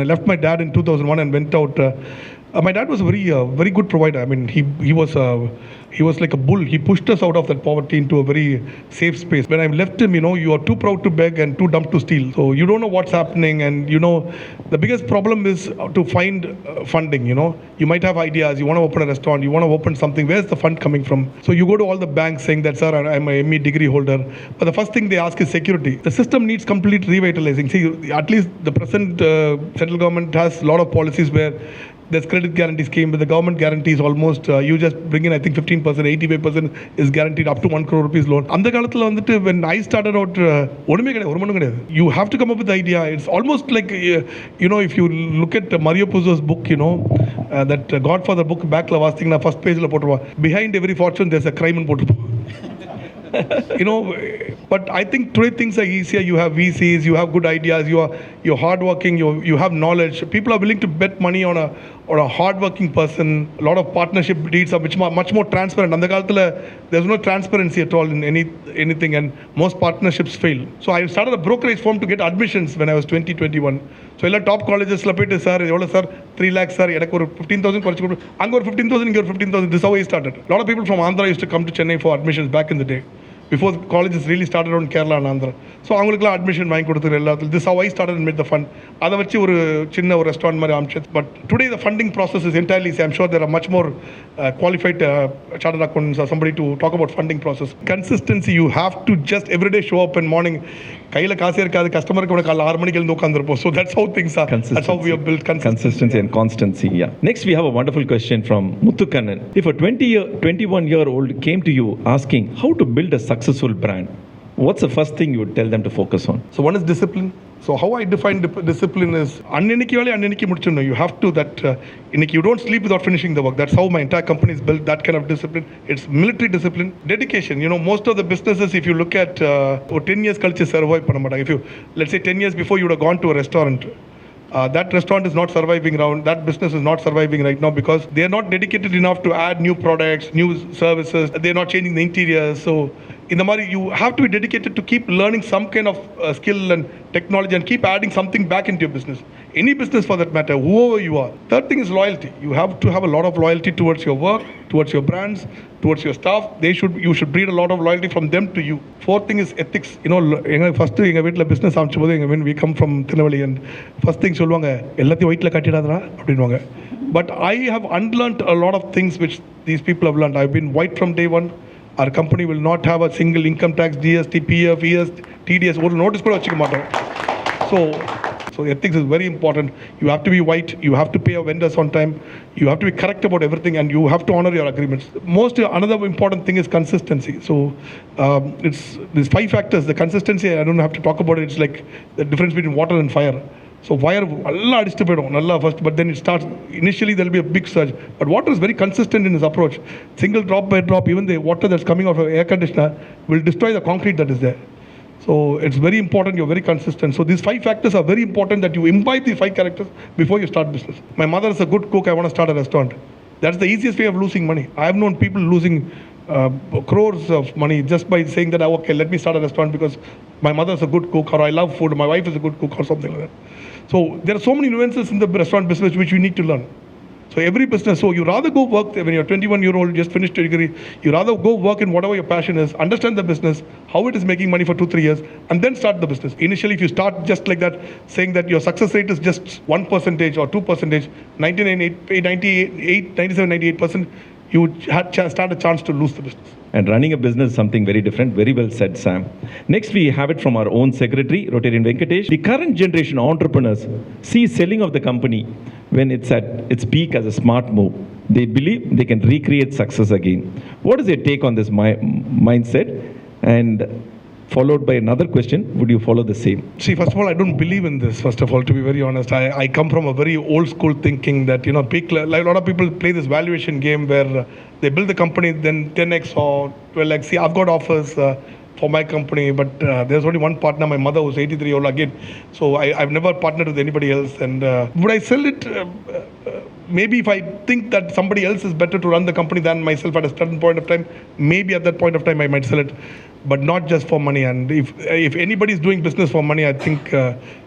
I left my dad in 2001 and went out. My dad was a very good provider. I mean, he was like a bull. He pushed us out of that poverty into a very safe space. When I left him, you are too proud to beg and too dumb to steal. So you don't know what's happening, and the biggest problem is to find funding. You might have ideas. You want to open a restaurant. You want to open something. Where's the fund coming from? So you go to all the banks saying that, sir, I'm a ME degree holder. But the first thing they ask is security. The system needs complete revitalizing. See, at least the present central government has a lot of policies where there's credit guarantee scheme, but the government guarantees almost, you just bring in, I think, 15%, 85% is guaranteed up to 1 crore rupees loan. And when I started out, you have to come up with the idea. It's almost like, if you look at Mario Puzo's book, that Godfather book, back first page, behind every fortune, there's a crime in Portugal. But I think today things are easier. You have VCs, you have good ideas, you're hardworking, you have knowledge. People are willing to bet money on a hardworking person. A lot of partnership deeds are much more transparent. There's no transparency at all in anything, and most partnerships fail. So I started a brokerage firm to get admissions when I was 21. So all top colleges, sir, 3 lakhs, sir, 15,000, 15,000, 15,000. This is how I started. A lot of people from Andhra used to come to Chennai for admissions back in the day, before the colleges really started on Kerala and Andhra. So admission this is how I started and made the fund. That's why a restaurant. But today the funding process is entirely, I'm sure there are much more qualified chartered accountants or somebody to talk about funding process. Consistency, you have to just every day show up in morning. Customer so that's how things are. That's how we have built consistency and constancy. Yeah. Next, we have a wonderful question from Muthukannan. If a 21-year-old came to you asking how to build a successful brand, what's the first thing you would tell them to focus on? So one is discipline. So how I define discipline is you have to you don't sleep without finishing the work. That's how my entire company is built, that kind of discipline. It's military discipline. Dedication. Most of the businesses, if you look at 10 years culture survive. If you, let's say 10 years before you would have gone to a restaurant, that restaurant is not surviving around, that business is not surviving right now because they are not dedicated enough to add new products, new services. They're not changing the interiors. So in the Mari, you have to be dedicated to keep learning some kind of skill and technology and keep adding something back into your business. Any business for that matter, whoever you are. Third thing is loyalty. You have to have a lot of loyalty towards your work, towards your brands, towards your staff. You should breed a lot of loyalty from them to you. Fourth thing is ethics. First thing, business when we come from Tinavali, and first thing but I have unlearned a lot of things which these people have learned. I've been white from day one. Our company will not have a single income tax, GST, PF, ES, TDS, or notice. So ethics is very important. You have to be white, you have to pay your vendors on time, you have to be correct about everything, and you have to honor your agreements. Another important thing is consistency. So there's 5 factors. The consistency, I don't have to talk about it. It's like the difference between water and fire. So fire, first, but then it starts, initially there'll be a big surge. But water is very consistent in its approach. Single drop by drop, even the water that's coming out of air conditioner will destroy the concrete that is there. So it's very important, you're very consistent. So these 5 factors are very important, that you imbibe these 5 characters before you start business. My mother is a good cook, I want to start a restaurant. That's the easiest way of losing money. I have known people losing crores of money just by saying that, okay, let me start a restaurant because my mother is a good cook, or I love food, my wife is a good cook, or something like that. So there are so many nuances in the restaurant business which you need to learn. So every business, so you rather go work, when you're 21-year-old, just finished your degree, you rather go work in whatever your passion is, understand the business, how it is making money for 2-3 years, and then start the business. Initially, if you start just like that, saying that your success rate is just 1% or 2%, 97-98%, you would stand a chance to lose the business. And running a business is something very different. Very well said, Sam. Next, we have it from our own secretary, Rotarian Venkatesh. The current generation entrepreneurs see selling of the company when it's at its peak as a smart move. They believe they can recreate success again. What is your take on this mindset? And followed by another question, would you follow the same? See, first of all, I don't believe in this, first of all, to be very honest. I come from a very old school thinking that, peak, like a lot of people play this valuation game where they build the company, then 10x or 12x. See, I've got offers. for my company, but there's only one partner, my mother, who's 83-year-old again. So I've never partnered with anybody else. And would I sell it? Maybe if I think that somebody else is better to run the company than myself at a certain point of time, maybe at that point of time I might sell it, but not just for money. And if anybody is doing business for money, I think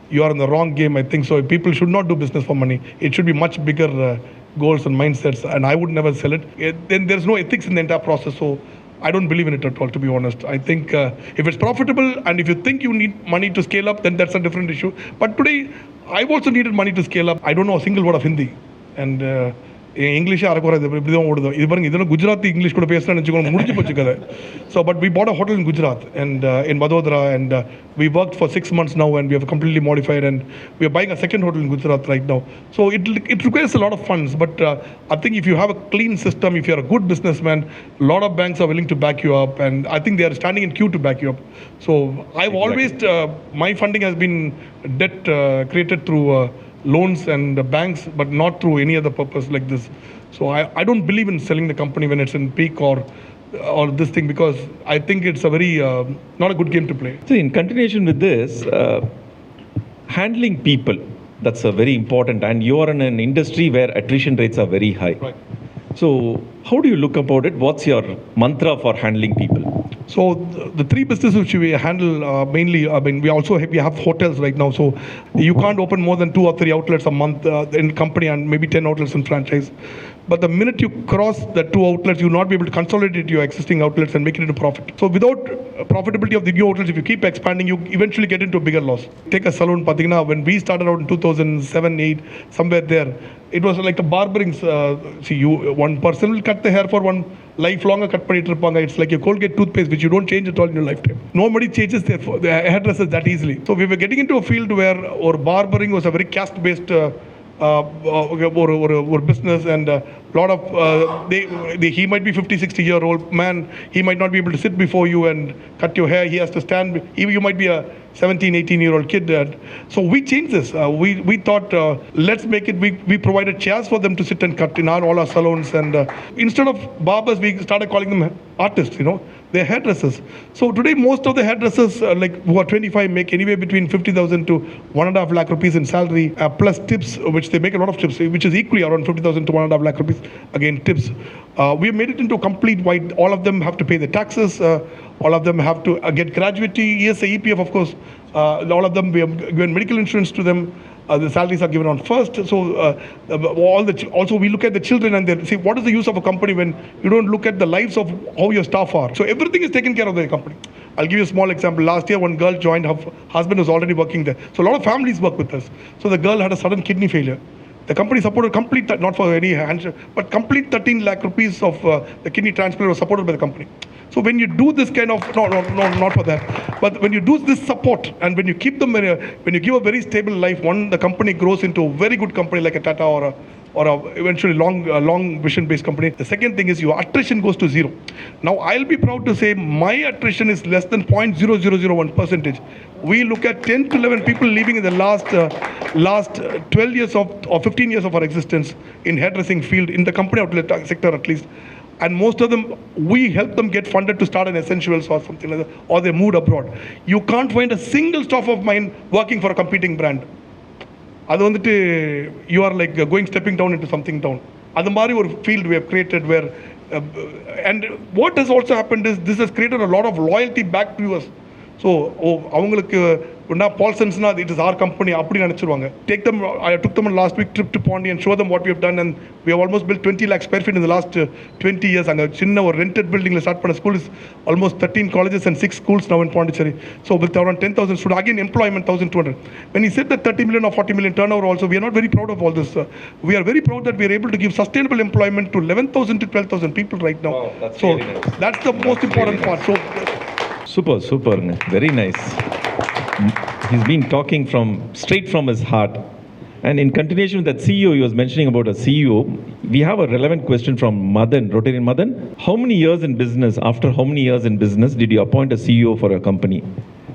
you are in the wrong game. I think so. People should not do business for money. It should be much bigger goals and mindsets, and I would never sell it. Then there's no ethics in the entire process. So I don't believe in it at all, to be honest. I think if it's profitable and if you think you need money to scale up, then that's a different issue. But today, I've also needed money to scale up. I don't know a single word of Hindi. And English இப்படி தான் ஓடுது. இது பாருங்க, இதெல்லாம் Gujarati English கூட பேசுகிறேன்னு வச்சுக்கோங்க, முடிஞ்சு போச்சு கதை. So but we bought a hotel in Gujarat and in Vadodara, and we worked for 6 months now, and we have completely modified, and we are buying a second hotel in Gujarat right now. So it requires a lot of funds, but I think if you have a clean system, if you're a good businessman, a lot of banks are willing to back you up, and I think they are standing in queue to back you up. So I've always, my funding has been debt created through loans and banks, but not through any other purpose like this. So I don't believe in selling the company when it's in peak or this thing, because I think it's a very not a good game to play. So in continuation with this, handling people, that's a very important, and you are in an industry where attrition rates are very high. Right. So how do you look about it? What's your mantra for handling people? So the three businesses which we handle mainly, I mean, we have hotels right now. So you can't open more than 2 or 3 outlets a month in company, and maybe 10 outlets in franchise. But the minute you cross the 2 outlets, you will not be able to consolidate your existing outlets and make it into profit. So without profitability of the new outlets, if you keep expanding, you eventually get into a bigger loss. Take a salon, pathina, when we started out in 2007-8, somewhere there, it was like a barbering. One person will cut the hair for one lifelong cut பண்ணிட்டு இருப்பாங்க. It's like a Colgate toothpaste which you don't change at all in your lifetime. Nobody changes their hairdressers that easily. So we were getting into a field where our barbering was a very caste-based or business, and a lot of he might be 50-60-year-old man, he might not be able to sit before you and cut your hair. He has to stand. You might be a 17-18-year-old kid. So we changed this. We thought, let's make it. We provided chairs for them to sit and cut in all our salons, and instead of barbers, we started calling them artists. They're hairdressers. So today, most of the hairdressers, who are 25, make anywhere between 50,000 to 1.5 lakh rupees in salary, plus tips, which they make a lot of tips, which is equally around 50,000 to 1.5 lakh rupees. Again, tips. We have made it into complete white. All of them have to pay the taxes. All of them have to get gratuity, ESA, EPF, of course. All of them, we have given medical insurance to them. The salaries are given on first. So also we look at the children and they say, what is the use of a company when you don't look at the lives of how your staff are? So everything is taken care of by the company. I'll give you a small example. Last year, one girl joined, her husband was already working there. So a lot of families work with us. So the girl had a sudden kidney failure. The company supported complete, not for any hand, but complete 13 lakh rupees of the kidney transplant was supported by the company. So when you do this kind of, no, not for that, but when you do this support and when you keep them, when you give a very stable life, the company grows into a very good company like a Tata or a eventually long vision-based company. The second thing is your attrition goes to 0. Now I'll be proud to say my attrition is less than 0.0001%. We look at 10 to 11 people leaving in the last 12 years or 15 years of our existence in hairdressing field, in the company outlet sector at least. And most of them, we help them get funded to start an essentials or something like that, or they moved abroad. You can't find a single staff of mine working for a competing brand. அது வந்துட்டு you are like stepping down into something down. அது மாதிரி ஒரு field we have created where and what has also happened is this has created a lot of loyalty back to us. So அவங்களுக்கு Paulson's it is our company அப்படி நினைச்சிருவாங்க. I took them on last week trip to Pondy and show them what we have done, and we have almost built 20 lakh square feet in the last 20 years. அங்க சின்ன ஒரு rented building la start பண்ண school is almost 13 colleges and 6 schools now in Pondicherry. So with around 10,000 students, again employment 1,200. When he said that 30 million or 40 million turnover also, we are not very proud of all this. We are very proud that we are able to give sustainable employment to 11,000 to 12,000 people right now. Wow, that's so really nice. That's the most important part. So super, very nice. He's been talking straight from his heart. And in continuation with that CEO, he was mentioning about a CEO. We have a relevant question from Madan, Rotarian Madan. How many years in business, after how many years in business did you appoint a CEO for your company?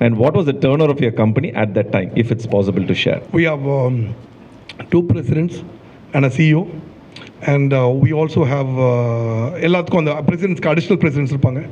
And what was the turnover of your company at that time, if it's possible to share? We have 2 presidents and a CEO. And we also have எல்லாத்துக்கும் அந்த பிரசிடென்ட்ஸ்க்கு additional president's இருப்பாங்க.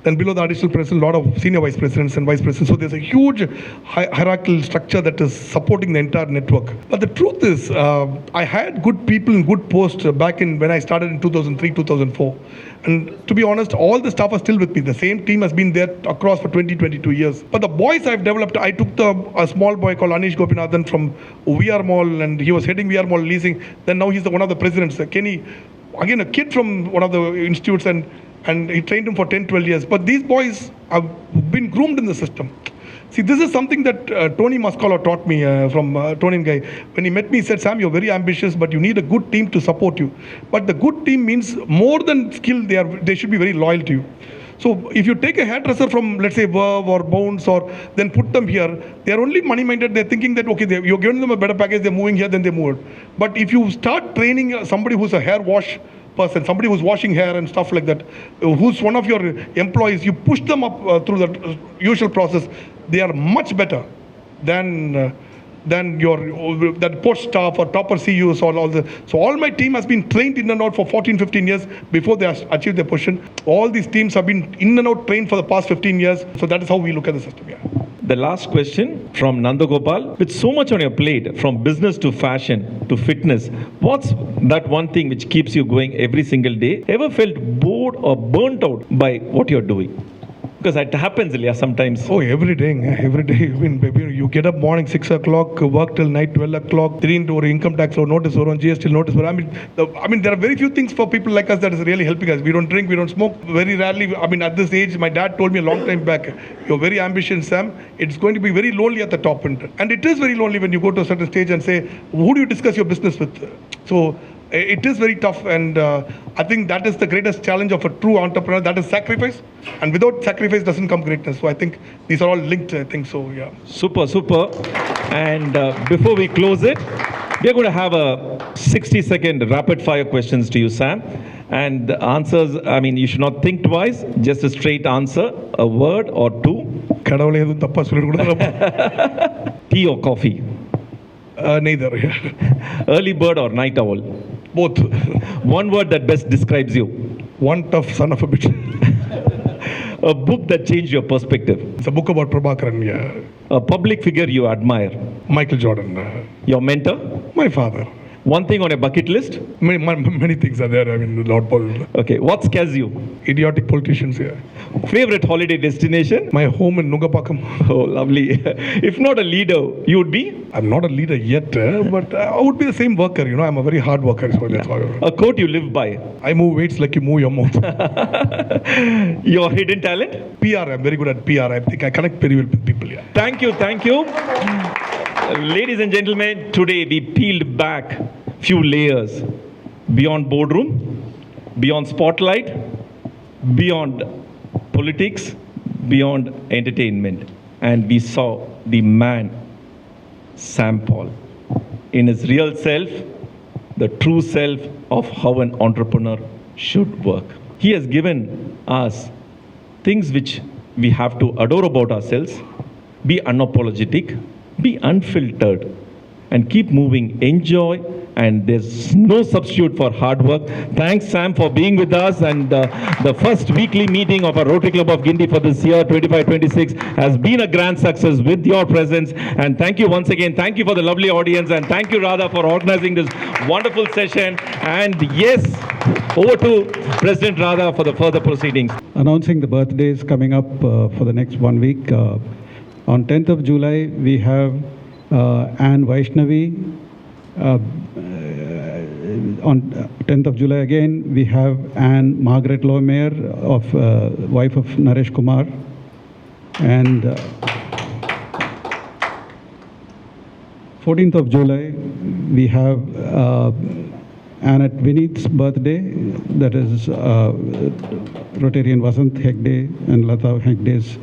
Then below the additional president, a lot of senior vice presidents and vice presidents. So there's a huge hierarchical structure that is supporting the entire network. But the truth is, I had good people in good posts back in when I started in 2003, 2004. And to be honest, all the staff are still with me. The same team has been there across for 20, 22 years. But the boys I've developed, I took a small boy called Anish Gopinathan from VR Mall, and he was heading VR Mall leasing. Then now he's one of the presidents. Kenny, again, a kid from one of the institutes, and he trained him for 10, 12 years. But these boys have been groomed in the system. See, this is something that Tony Mascolo taught me from Tony Guy. When he met me, he said, Sam, you're very ambitious, but you need a good team to support you. But the good team means more than skill, they should be very loyal to you. So if you take a hairdresser from, let's say, Verve or Bounce, or then put them here, they're only money-minded. They're thinking that, okay, you're giving them a better package, they're moving here, then they move. But if you start training somebody who's a hair wash person, somebody who's washing hair and stuff like that, who's one of your employees, you push them up through the usual process, they are much better than that post staff or topper CUs or all the. So all my team has been trained in and out for 14, 15 years before they achieve their position. All these teams have been in and out trained for the past 15 years. So that is how we look at the system. Yeah. The last question from Nandagopal. With so much on your plate, from business to fashion to fitness, what's that one thing which keeps you going every single day? Ever felt bored or burnt out by what you're doing? Because it happens, Ilya, sometimes. Oh, every day. Every day. I mean, you get up morning 6 o'clock, work till night 12 o'clock, 3 into or income tax or notice or on GST notice. But I mean, there are very few things for people like us that is really helping us. We don't drink, we don't smoke. Very rarely. I mean, at this age, my dad told me a long time back, you're very ambitious, Sam. It's going to be very lonely at the top. And it is very lonely when you go to a certain stage and say, who do you discuss your business with? So it is very tough, and I think that is the greatest challenge of a true entrepreneur, that is sacrifice. And without sacrifice doesn't come greatness. So I think these are all linked, I think so, yeah. Super. And before we close it, we're going to have a 60-second rapid-fire questions to you, Sam. And the answers, I mean, you should not think twice, just a straight answer, a word or two. Tea or coffee? Neither. Early bird or night owl? Both. One word that best describes you? One tough son of a bitch. A book that changed your perspective? It's a book about Prabhakaran, yeah. A public figure you admire? Michael Jordan. Your mentor? My father. One thing on your bucket list? Many things are there. I mean, not possible. Okay, what scares you? Idiotic politicians here. Favorite holiday destination? My home in Nugapakam. Oh, lovely. If not a leader, you would be? I'm not a leader yet, but I would be the same worker. You know, I'm a very hard worker. So that's why. A quote you live by? I move weights like you move your mouth. Your hidden talent? PR. I'm very good at PR. I think I connect very well with people. Yeah. Thank you. Ladies and gentlemen, today we peeled back few layers beyond boardroom, beyond spotlight, beyond politics, beyond entertainment, and we saw the man, Sam Paul, in his real self, the true self of how an entrepreneur should work. He has given us things which we have to adore about ourselves, be unapologetic, be unfiltered, and keep moving. Enjoy, and there's no substitute for hard work. Thanks, Sam, for being with us, and the first weekly meeting of our Rotary Club of Guindy for this year 25-26 has been a grand success with your presence, and thank you once again. Thank you for the lovely audience, and thank you, Radha, for organizing this wonderful session. And yes, over to President Radha for the further proceedings. Announcing the birthdays coming up for the next 1 week. On 10th of July, we have Anne Vaishnavi. On 10th of July again, we have Anne Margaret Lomayer, wife of Naresh Kumar. And 14th of July, we have Annette Vinith's birthday, that is Rotarian Vasant Hegde and Lata Hegde's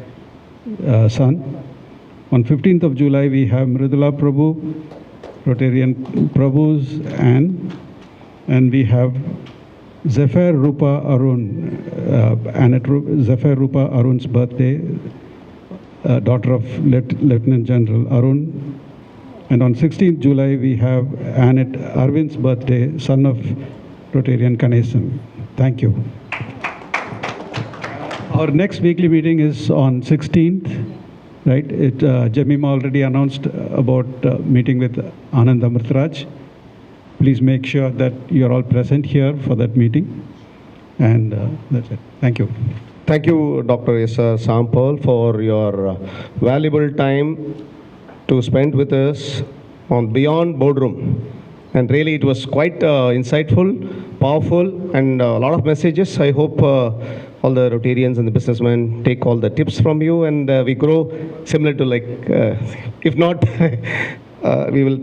son. On 15th of July, we have Mridula Prabhu, Rotarian Prabhu's Anne, and we have Zephyr Rupa Arun, Zephyr Rupa Arun's birthday, daughter of Lieutenant General Arun. And on 16th July, we have Annette Arvind's birthday, son of Rotarian Ganesan. Thank you. Our next weekly meeting is on 16th, right? Jemima already announced about meeting with Anand Amritraj. Please make sure that you're all present here for that meeting. And that's it. Thank you. Thank you, Dr. S.R. Sampal, for your valuable time to spend with us on Beyond Boardroom. And really, it was quite insightful, powerful, and a lot of messages. I hope all the Rotarians and the businessmen take all the tips from you, and we grow similar to if not, we will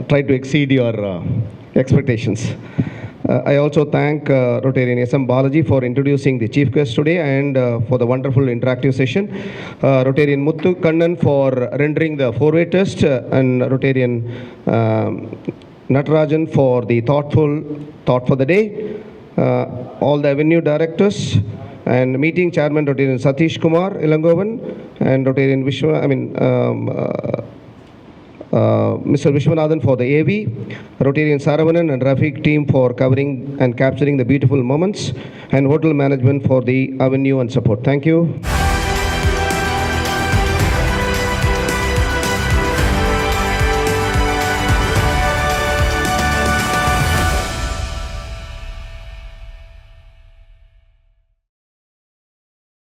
try to exceed your expectations. I also thank Rotarian S.M. Balaji for introducing the chief guest today and for the wonderful interactive session. Rotarian Muthu Kannan for rendering the four-way test, and Rotarian Natarajan for the thoughtful thought for the day. All the avenue directors and meeting chairman Rotarian Satish Kumar Ilangovan and Rotarian Mr. Vishwanathan for the AV, Rotarian Saravanan and Rafeek team for covering and capturing the beautiful moments, and hotel management for the avenue and support. Thank you.